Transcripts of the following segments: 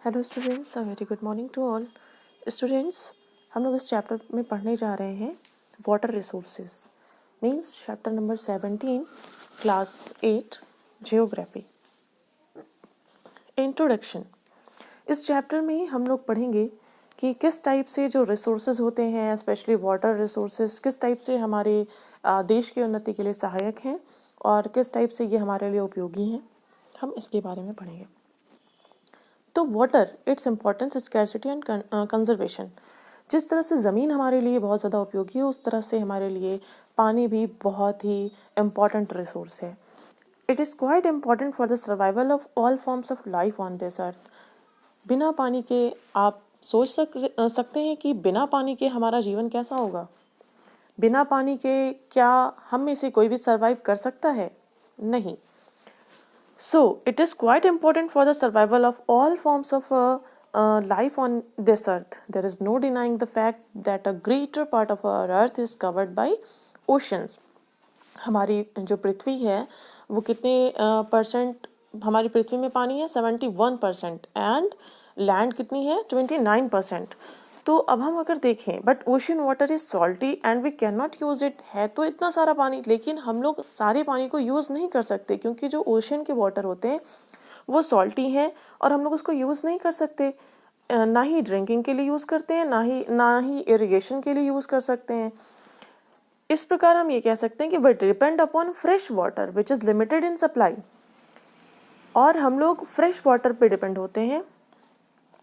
Hello students, very good morning to all students. हम लोग इस चैप्टर में पढ़ने जा रहे हैं water resources, means chapter number 17, class 8 geography. Introduction. इस चैप्टर में हम लोग पढ़ेंगे कि किस टाइप से जो रिसोर्सेज होते हैं, स्पेशली वाटर रिसोर्सेज, किस टाइप से हमारे देश की उन्नति के लिए सहायक हैं और किस टाइप से ये हमारे लिए उपयोगी हैं। हम इसके बारे में पढ़ेंगे। तो water, its importance, scarcity and conservation. जिस तरह से ज़मीन हमारे लिए बहुत ज़्यादा उपयोगी है, उस तरह से हमारे लिए पानी भी बहुत ही इम्पॉर्टेंट रिसोर्स है। It is quite important for the survival of all forms of life on this अर्थ। बिना पानी के आप सोच सकते हैं कि बिना पानी के हमारा जीवन कैसा होगा। बिना पानी के क्या हम में से कोई भी सर्वाइव कर सकता है? नहीं। So, it is quite important for the survival of all forms of life on this earth. There is no denying the fact that a greater part of our earth is covered by oceans. हमारी जो पृथ्वी है वो कितने percent हमारी पृथ्वी में पानी है? 71%। And land कितनी है? 29%। तो अब हम अगर देखें, but ocean water is salty and we can not use it. है तो इतना सारा पानी, लेकिन हम लोग सारे पानी को यूज़ नहीं कर सकते क्योंकि जो ओशन के वाटर होते हैं वो सॉल्टी हैं और हम लोग उसको यूज़ नहीं कर सकते। ना ही ड्रिंकिंग के लिए यूज़ करते हैं, ना ही इरिगेशन के लिए यूज़ कर सकते हैं। इस प्रकार हम ये कह सकते हैं कि we depend upon fresh water which is limited in supply. और हम लोग फ्रेश वाटर पे डिपेंड होते हैं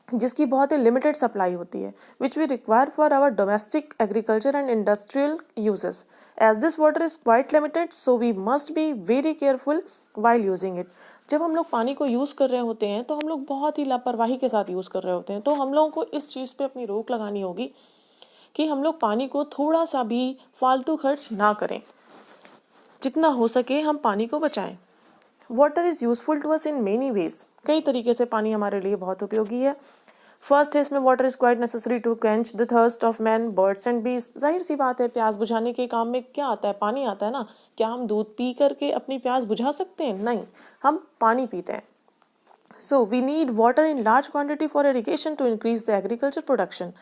जिसकी बहुत ही लिमिटेड सप्लाई होती है, which we require for our domestic agriculture and industrial uses. As this water is quite limited, so we must be very careful while using it. जब हम लोग पानी को यूज़ कर रहे होते हैं तो हम लोग बहुत ही लापरवाही के साथ यूज़ कर रहे होते हैं। तो हम लोगों को इस चीज़ पे अपनी रोक लगानी होगी कि हम लोग पानी को थोड़ा सा भी फालतू खर्च ना करें। जितना हो सके हम पानी को बचाएं। Water is useful to us in many ways. कई तरीके से पानी हमारे लिए बहुत उपयोगी है। फर्स्ट है इसमें water is quite necessary to quench the thirst of man, birds and bees. जाहिर सी बात है, प्यास बुझाने के काम में क्या आता है? पानी आता है ना। क्या हम दूध पी करके अपनी प्यास बुझा सकते हैं? नहीं, हम पानी पीते हैं। So we need water in large quantity for irrigation to increase the agriculture production.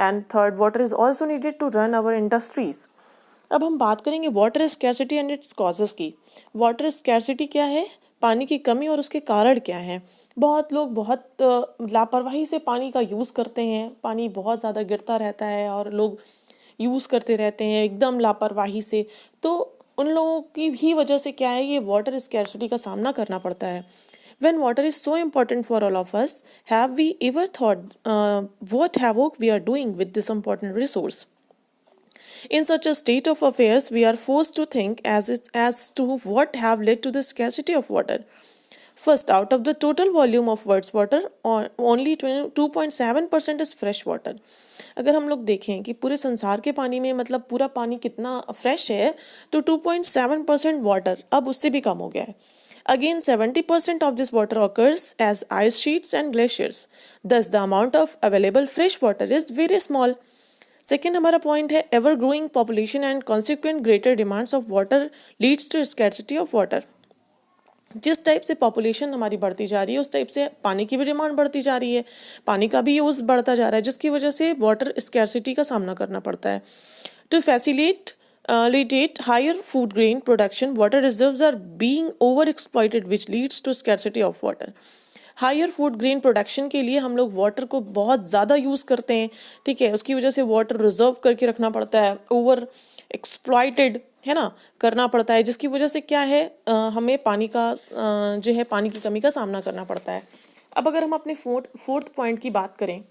And third, water is also needed to run our industries. अब हम बात करेंगे water scarcity and it's causes की। वाटर स्कैर्सिटी क्या है? पानी की कमी और उसके कारण क्या हैं। बहुत लोग बहुत लापरवाही से पानी का यूज़ करते हैं। पानी बहुत ज़्यादा गिरता रहता है और लोग यूज़ करते रहते हैं एकदम लापरवाही से। तो उन लोगों की भी वजह से क्या है, ये वाटर स्कैर्सिटी का सामना करना पड़ता है। When water is so important for all of us, have we ever thought what havoc we are doing with this important resource? In such a state of affairs, we are forced to think as to what have led to the scarcity of water. First, out of the total volume of world's water, only 2.7% is fresh water. अगर हम लोग देखें कि पूरे संसार के पानी में मतलब पूरा पानी कितना फ्रेश है, तो 2.7% वाटर अब उससे भी कम हो गया है। Again, 70% of this water occurs as ice sheets and glaciers. Thus, the amount of available fresh water is very small. Second हमारा पॉइंट है ever growing population and consequent greater demands of water leads to scarcity of water. जिस type से population हमारी बढ़ती जा रही है उस टाइप से पानी की भी डिमांड बढ़ती जा रही है, पानी का भी यूज़ बढ़ता जा रहा है, जिसकी वजह से वाटर स्कैर्सिटी का सामना करना पड़ता है। To facilitate higher food grain production, water reserves are being overexploited, which leads to scarcity of water. Higher food grain production के लिए हम लोग वाटर को बहुत ज़्यादा यूज़ करते हैं, ठीक है। उसकी वजह से वाटर रिजर्व करके रखना पड़ता है, ओवर एक्सप्लॉइटेड है ना, करना पड़ता है, जिसकी वजह से क्या है, हमें पानी का जो है पानी की कमी का सामना करना पड़ता है। अब अगर हम अपने फोर्थ पॉइंट की बात करें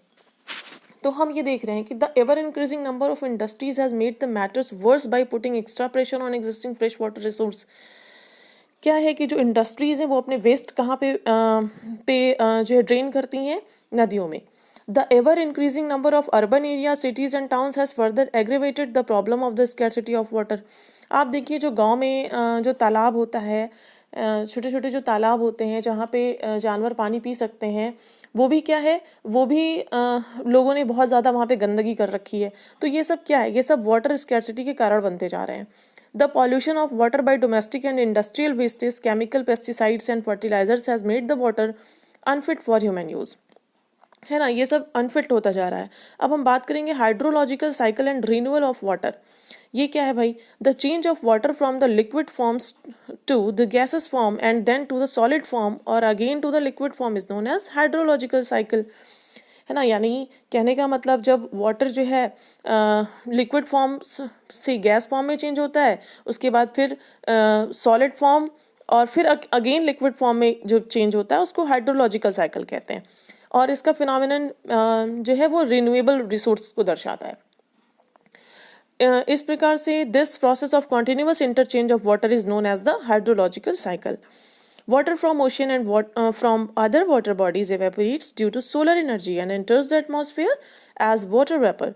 तो हम ये देख रहे हैं कि the ever increasing number of industries has made the matters verse by putting extra pressure on existing fresh water resource. क्या है कि जो इंडस्ट्रीज हैं वो अपने वेस्ट कहाँ पे जो है ड्रेन करती हैं? नदियों में। The ever increasing number of urban area, cities and towns has further aggravated the problem of the scarcity of water. आप देखिए जो गांव में जो तालाब होता है, छोटे छोटे जो तालाब होते हैं जहाँ पे जानवर पानी पी सकते हैं, वो भी क्या है, वो भी लोगों ने बहुत ज़्यादा वहाँ पे गंदगी कर रखी है। तो ये सब क्या है? ये सब वाटर स्कैर्सिटी के कारण बनते जा रहे हैं। The pollution of water by domestic and industrial wastes, chemical pesticides and fertilizers has made the water unfit for human use. है ना, ये सब अनफिट होता जा रहा है। अब हम बात करेंगे hydrological cycle and renewal of water. ये क्या है भाई? The change of water from the liquid forms to the gases form and then to the solid form और again to the liquid form is known as hydrological cycle. है ना, यानी कहने का मतलब जब वाटर जो है लिक्विड फॉर्म से गैस फॉर्म में चेंज होता है, उसके बाद फिर सॉलिड फॉर्म और फिर अगेन लिक्विड फॉर्म में जो चेंज होता है उसको हाइड्रोलॉजिकल साइकिल कहते हैं। और इसका फिनोमिनन जो है वो रिन्यूएबल रिसोर्स को दर्शाता है। इस प्रकार से this process of continuous interchange of water is known as the hydrological cycle. Water from ocean and from other water bodies evaporates due to solar energy and enters the atmosphere as water vapor.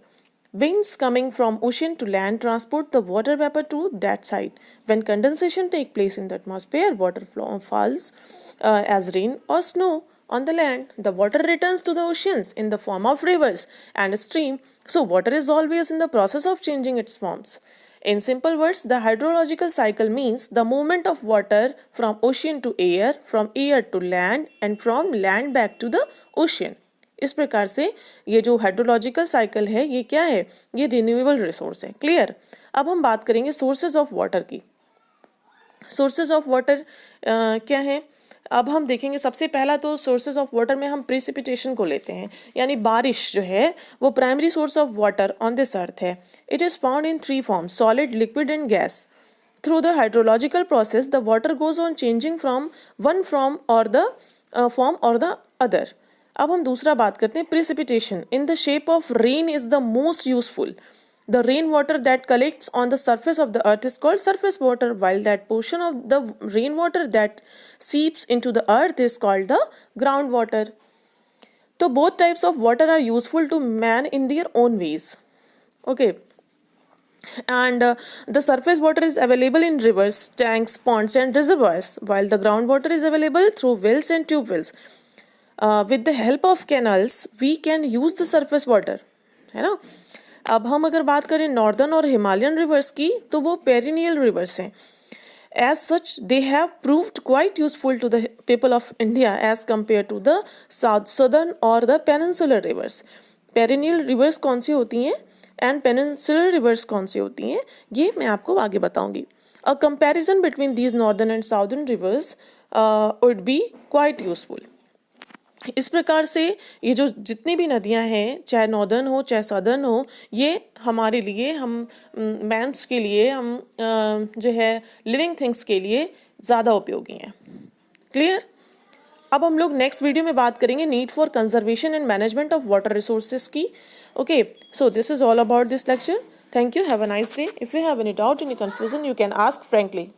Winds coming from ocean to land transport the water vapor to that side. When condensation takes place in the atmosphere, water falls as rain or snow on the land. The water returns to the oceans in the form of rivers and stream. So water is always in the process of changing its forms. In simple words, the hydrological cycle means the movement of water from ocean to air, from air to land, and from land back to the ocean. इस प्रकार से ये जो hydrological cycle है ये क्या है? ये रिन्यूएबल रिसोर्स है। क्लियर? अब हम बात करेंगे सोर्सेज ऑफ वाटर की। सोर्सेज ऑफ वाटर क्या है? अब हम देखेंगे सबसे पहला तो सोर्सेज ऑफ वाटर में हम प्रिसिपिटेशन को लेते हैं, यानी बारिश जो है वो primary source of water on this earth है। It is found in 3 forms, solid, liquid and gas. Through the hydrological process the water goes on changing from one form और द अदर। अब हम दूसरा बात करते हैं precipitation in the shape of rain is the most useful. The rainwater that collects on the surface of the earth is called surface water, while that portion of the rainwater that seeps into the earth is called the groundwater. So both types of water are useful to man in their own ways. Okay. And the surface water is available in rivers, tanks, ponds and reservoirs, while the groundwater is available through wells and tube wells. With the help of canals, we can use the surface water. है ना? अब हम अगर बात करें northern और Himalayan reverse की तो वो पेरिनियल रिवर्स हैं। As such they have proved quite useful to the people of India as compare to the southern और the peninsular rivers. Perennial rivers कौन सी होती हैं एंड पेनिनसुलर रिवर्स कौन सी होती हैं ये मैं आपको आगे बताऊंगी। A comparison between these northern and southern reverse would be quite useful. इस प्रकार से ये जो जितनी भी नदियां हैं, चाहे नॉर्दर्न हो चाहे सदर्न हो, ये हमारे लिए, हम मैंस के लिए, हम जो है लिविंग थिंग्स के लिए ज़्यादा उपयोगी हैं। क्लियर? अब हम लोग नेक्स्ट वीडियो में बात करेंगे need for conservation and management of water resources की। Okay, so this is all about this lecture. Thank you, have a nice day. If you have any doubt, any confusion, you can ask frankly.